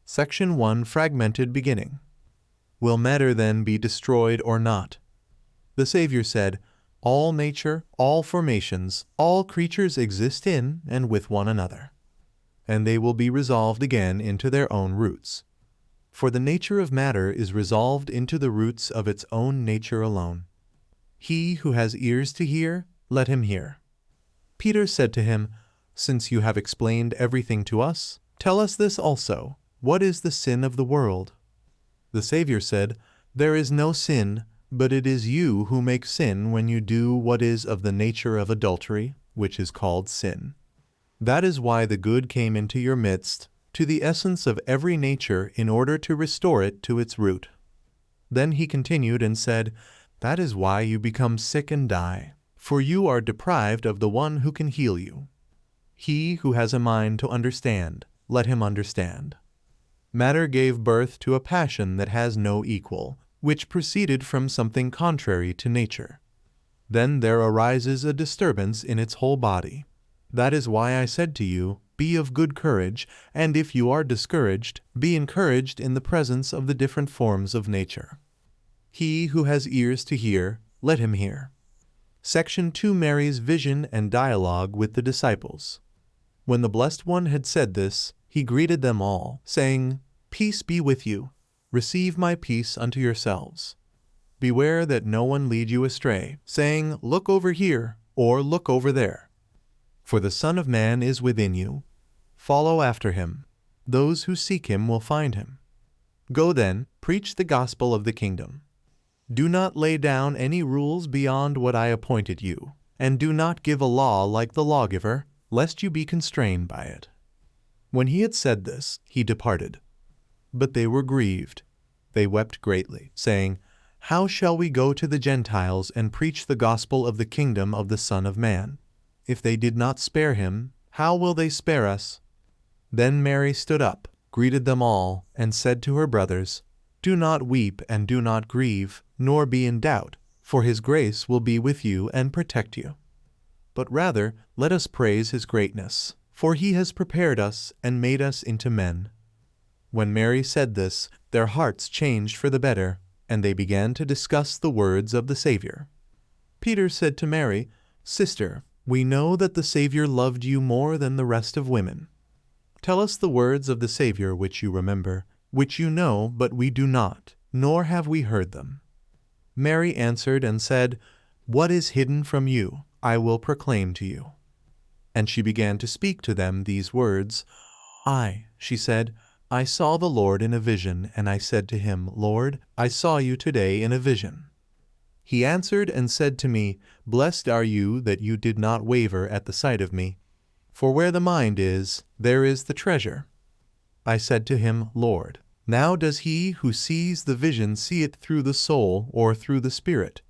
Section 1, Fragmented Beginning. Will matter then be destroyed or not? The Savior said, all nature, all formations, all creatures exist in and with one another, and they will be resolved again into their own roots. For the nature of matter is resolved into the roots of its own nature alone. He who has ears to hear, let him hear. Peter said to him, since you have explained everything to us, tell us this also, what is the sin of the world? The Savior said, there is no sin, but it is you who make sin when you do what is of the nature of adultery, which is called sin. That is why the good came into your midst, to the essence of every nature, in order to restore it to its root. Then he continued and said, that is why you become sick and die, for you are deprived of the one who can heal you. He who has a mind to understand, let him understand. Matter gave birth to a passion that has no equal, which proceeded from something contrary to nature. Then there arises a disturbance in its whole body. That is why I said to you, be of good courage, and if you are discouraged, be encouraged in the presence of the different forms of nature. He who has ears to hear, let him hear. Section 2, Mary's vision and dialogue with the disciples. When the Blessed One had said this, he greeted them all, saying, peace be with you. Receive my peace unto yourselves. Beware that no one lead you astray, saying, look over here, or look over there. For the Son of Man is within you. Follow after him. Those who seek him will find him. Go then, preach the gospel of the kingdom. Do not lay down any rules beyond what I appointed you, and do not give a law like the lawgiver, lest you be constrained by it. When he had said this, he departed. But they were grieved. They wept greatly, saying, how shall we go to the Gentiles and preach the gospel of the kingdom of the Son of Man? If they did not spare him, how will they spare us? Then Mary stood up, greeted them all, and said to her brothers, do not weep and do not grieve, nor be in doubt, for his grace will be with you and protect you. But rather, let us praise his greatness, for he has prepared us and made us into men. When Mary said this, their hearts changed for the better, and they began to discuss the words of the Savior. Peter said to Mary, sister, we know that the Savior loved you more than the rest of women. Tell us the words of the Savior which you remember, which you know, but we do not, nor have we heard them. Mary answered and said, what is hidden from you, I will proclaim to you. And she began to speak to them these words. She said, I saw the Lord in a vision, and I said to him, Lord, I saw you today in a vision. He answered and said to me, blessed are you that you did not waver at the sight of me. For where the mind is, there is the treasure. I said to him, Lord, now does he who sees the vision see it through the soul or through the spirit?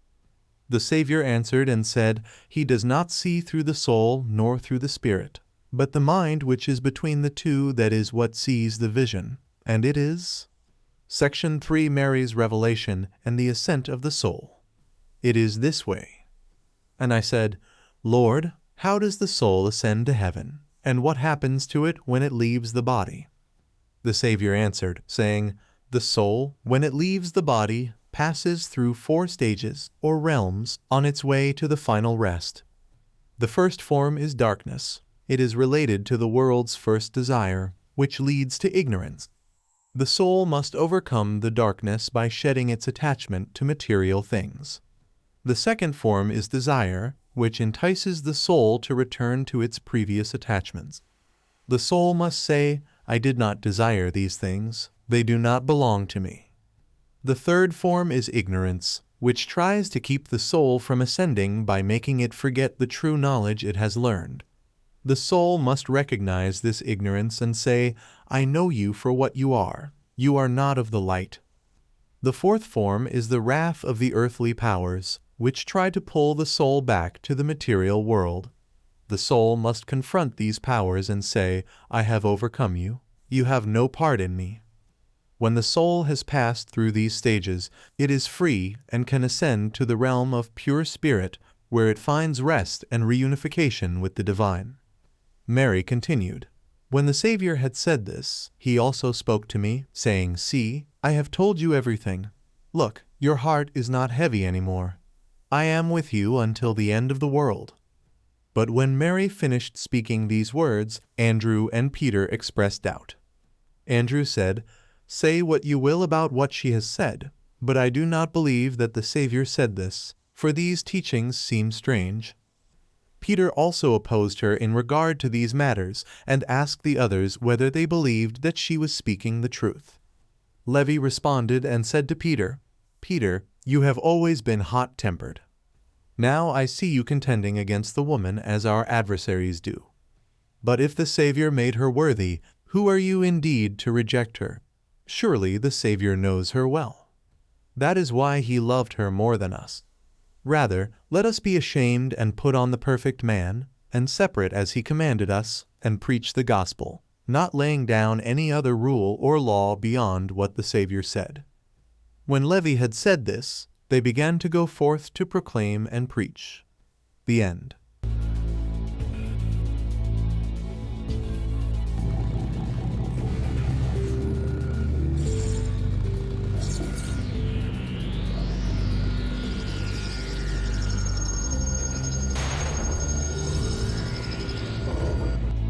The Savior answered and said, he does not see through the soul nor through the spirit, but the mind which is between the two, that is what sees the vision, and it is. Section 3, Mary's revelation and the ascent of the soul. It is this way. And I said, Lord, how does the soul ascend to heaven, and what happens to it when it leaves the body? The Savior answered, saying, the soul, when it leaves the body, passes through 4 stages, or realms, on its way to the final rest. The first form is darkness. It is related to the world's first desire, which leads to ignorance. The soul must overcome the darkness by shedding its attachment to material things. The second form is desire, which entices the soul to return to its previous attachments. The soul must say, I did not desire these things, they do not belong to me. The third form is ignorance, which tries to keep the soul from ascending by making it forget the true knowledge it has learned. The soul must recognize this ignorance and say, I know you for what you are not of the light. The fourth form is the wrath of the earthly powers, which try to pull the soul back to the material world. The soul must confront these powers and say, I have overcome you. You have no part in me. When the soul has passed through these stages, it is free and can ascend to the realm of pure spirit, where it finds rest and reunification with the divine. Mary continued, When the Savior had said this, he also spoke to me, saying, "See, I have told you everything. Look, your heart is not heavy anymore. I am with you until the end of the world." But when Mary finished speaking these words, Andrew and Peter expressed doubt. Andrew said, "Say what you will about what she has said, but I do not believe that the Savior said this, for these teachings seem strange." Peter also opposed her in regard to these matters and asked the others whether they believed that she was speaking the truth. Levi responded and said to Peter, "Peter, you have always been hot-tempered. Now I see you contending against the woman as our adversaries do. But if the Savior made her worthy, who are you indeed to reject her? Surely the Savior knows her well. That is why he loved her more than us. Rather, let us be ashamed and put on the perfect man, and separate as he commanded us, and preach the gospel, not laying down any other rule or law beyond what the Savior said." When Levi had said this, they began to go forth to proclaim and preach. The end.